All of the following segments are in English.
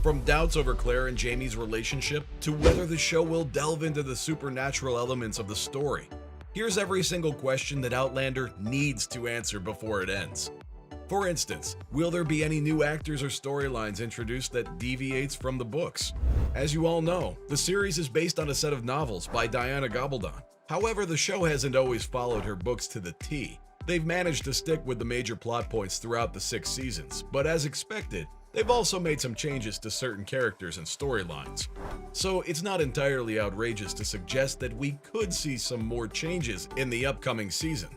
From doubts over Claire and Jamie's relationship to whether the show will delve into the supernatural elements of the story, here's every single question that Outlander needs to answer before it ends. For instance, will there be any new actors or storylines introduced that deviates from the books? As you all know, the series is based on a set of novels by Diana Gabaldon. However, the show hasn't always followed her books to the T. They've managed to stick with the major plot points throughout the 6 seasons, but as expected, they've also made some changes to certain characters and storylines. So it's not entirely outrageous to suggest that we could see some more changes in the upcoming season.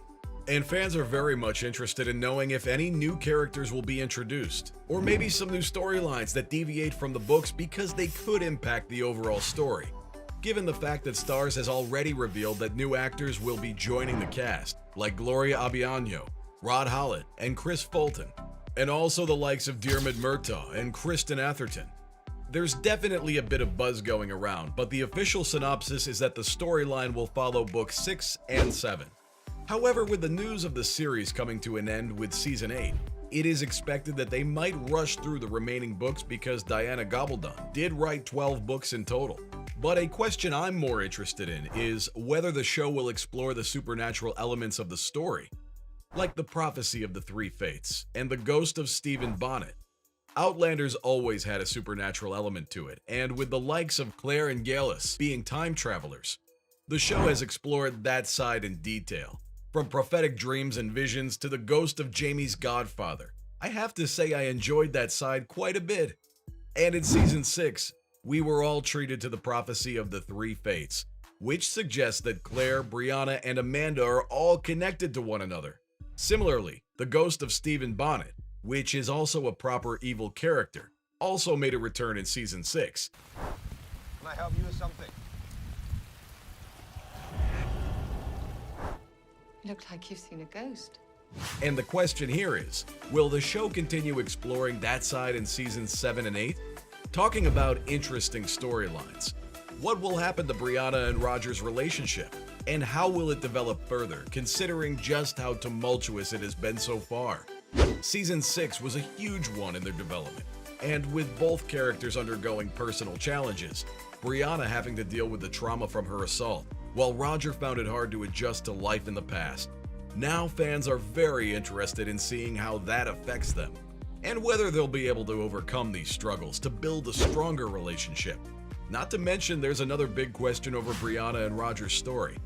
And fans are very much interested in knowing if any new characters will be introduced, or maybe some new storylines that deviate from the books because they could impact the overall story. Given the fact that Starz has already revealed that new actors will be joining the cast, like Gloria Abiano, Rod Holland, and Chris Fulton, and also the likes of Diarmuid Murtaugh and Kristen Atherton. There's definitely a bit of buzz going around, but the official synopsis is that the storyline will follow books 6 and 7. However, with the news of the series coming to an end with Season 8, it is expected that they might rush through the remaining books because Diana Gabaldon did write 12 books in total. But a question I'm more interested in is whether the show will explore the supernatural elements of the story, like the prophecy of the 3 fates and the ghost of Stephen Bonnet. Outlander's always had a supernatural element to it, and with the likes of Claire and Gallus being time travelers, the show has explored that side in detail. From prophetic dreams and visions to the ghost of Jamie's godfather, I have to say I enjoyed that side quite a bit. And in Season 6, we were all treated to the prophecy of the 3 fates, which suggests that Claire, Brianna, and Amanda are all connected to one another. Similarly, the ghost of Stephen Bonnet, which is also a proper evil character, also made a return in Season 6. Can I help you with something? You look like you've seen a ghost. And the question here is, will the show continue exploring that side in Seasons 7 and 8? Talking about interesting storylines, what will happen to Brianna and Roger's relationship? And how will it develop further, considering just how tumultuous it has been so far? Season 6 was a huge one in their development, and with both characters undergoing personal challenges, Brianna having to deal with the trauma from her assault, while Roger found it hard to adjust to life in the past. Now fans are very interested in seeing how that affects them, and whether they'll be able to overcome these struggles to build a stronger relationship. Not to mention there's another big question over Brianna and Roger's story.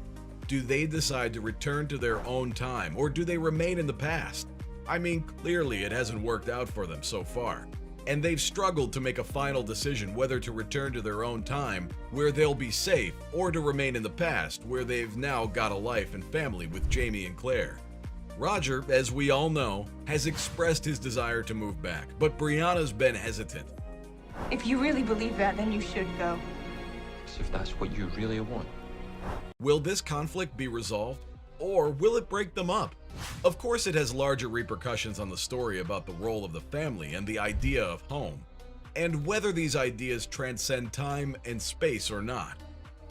Do they decide to return to their own time, or do they remain in the past? I mean, clearly it hasn't worked out for them so far, and they've struggled to make a final decision whether to return to their own time, where they'll be safe, or to remain in the past, where they've now got a life and family with Jamie and Claire. Roger, as we all know, has expressed his desire to move back, but Brianna's been hesitant. If you really believe that, then you should go. As if that's what you really want. Will this conflict be resolved, or will it break them up? Of course, it has larger repercussions on the story about the role of the family and the idea of home, and whether these ideas transcend time and space or not.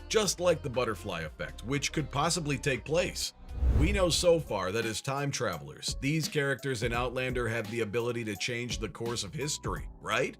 Just like the butterfly effect, which could possibly take place. We know so far that as time travelers, these characters in Outlander have the ability to change the course of history, right?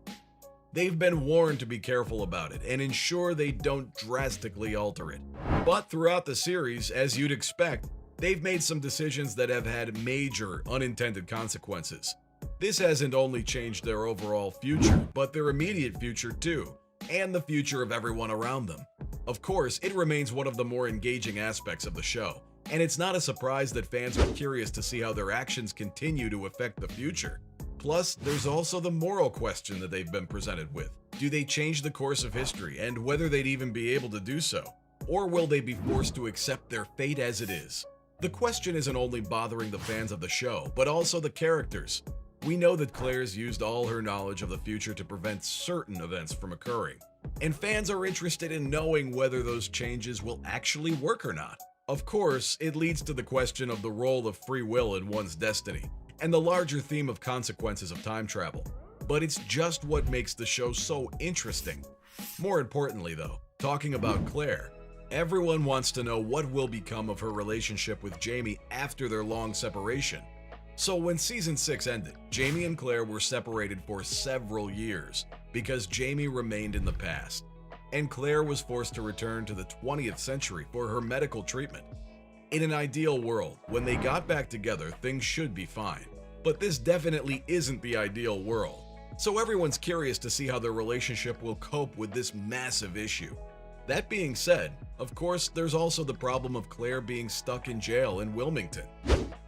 They've been warned to be careful about it and ensure they don't drastically alter it. But throughout the series, as you'd expect, they've made some decisions that have had major unintended consequences. This hasn't only changed their overall future, but their immediate future too, and the future of everyone around them. Of course, it remains one of the more engaging aspects of the show, and it's not a surprise that fans are curious to see how their actions continue to affect the future. Plus, there's also the moral question that they've been presented with. Do they change the course of history, and whether they'd even be able to do so? Or will they be forced to accept their fate as it is? The question isn't only bothering the fans of the show, but also the characters. We know that Claire's used all her knowledge of the future to prevent certain events from occurring, and fans are interested in knowing whether those changes will actually work or not. Of course, it leads to the question of the role of free will in one's destiny, and the larger theme of consequences of time travel. But it's just what makes the show so interesting. More importantly though, talking about Claire, everyone wants to know what will become of her relationship with Jamie after their long separation. So when season 6 ended, Jamie and Claire were separated for several years because Jamie remained in the past, and Claire was forced to return to the 20th century for her medical treatment. In an ideal world, when they got back together, things should be fine. But this definitely isn't the ideal world. So everyone's curious to see how their relationship will cope with this massive issue. That being said, of course, there's also the problem of Claire being stuck in jail in Wilmington.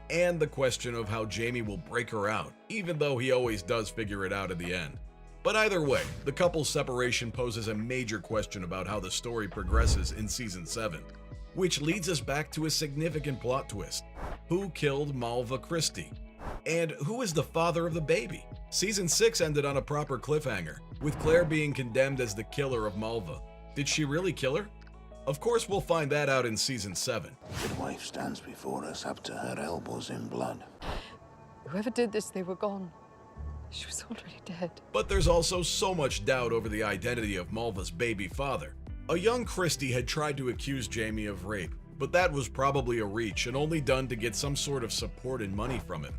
And the question of how Jamie will break her out, even though he always does figure it out at the end. But either way, the couple's separation poses a major question about how the story progresses in season 7. Which leads us back to a significant plot twist. Who killed Malva Christie? And who is the father of the baby? Season 6 ended on a proper cliffhanger, with Claire being condemned as the killer of Malva. Did she really kill her? Of course we'll find that out in season 7. The wife stands before us up to her elbows in blood. Whoever did this, they were gone. She was already dead. But there's also so much doubt over the identity of Malva's baby father. A young Christie had tried to accuse Jamie of rape, but that was probably a reach and only done to get some sort of support and money from him.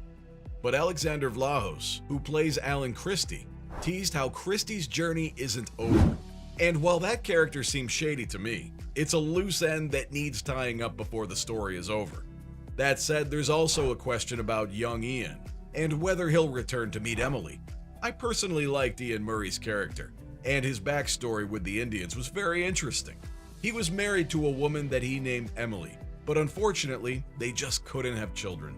But Alexander Vlahos, who plays Alan Christie, teased how Christie's journey isn't over. And while that character seems shady to me, it's a loose end that needs tying up before the story is over. That said, there's also a question about young Ian, and whether he'll return to meet Emily. I personally liked Ian Murray's character, and his backstory with the Indians was very interesting. He was married to a woman that he named Emily, but unfortunately, they just couldn't have children.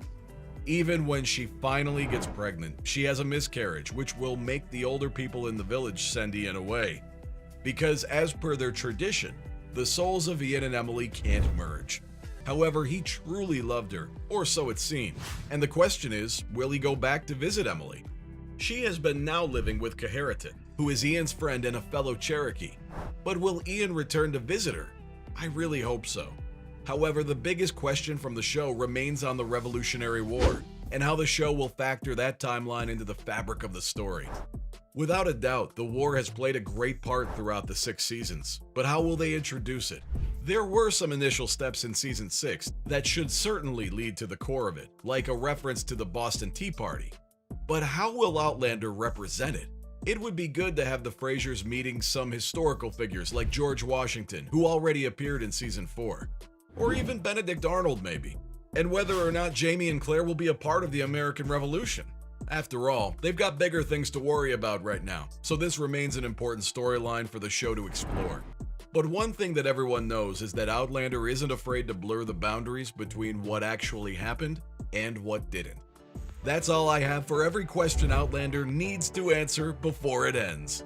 Even when she finally gets pregnant, she has a miscarriage, which will make the older people in the village send Ian away. Because as per their tradition, the souls of Ian and Emily can't merge. However, he truly loved her, or so it seemed, and the question is, will he go back to visit Emily? She has been now living with Kaharitan, who is Ian's friend and a fellow Cherokee. But will Ian return to visit her? I really hope so. However, the biggest question from the show remains on the Revolutionary War, and how the show will factor that timeline into the fabric of the story. Without a doubt, the war has played a great part throughout the 6 seasons, but how will they introduce it? There were some initial steps in season 6 that should certainly lead to the core of it, like a reference to the Boston Tea Party. But how will Outlander represent it? It would be good to have the Frasers meeting some historical figures like George Washington, who already appeared in season 4. Or even Benedict Arnold maybe. And whether or not Jamie and Claire will be a part of the American Revolution. After all, they've got bigger things to worry about right now, so this remains an important storyline for the show to explore. But one thing that everyone knows is that Outlander isn't afraid to blur the boundaries between what actually happened and what didn't. That's all I have for every question Outlander needs to answer before it ends.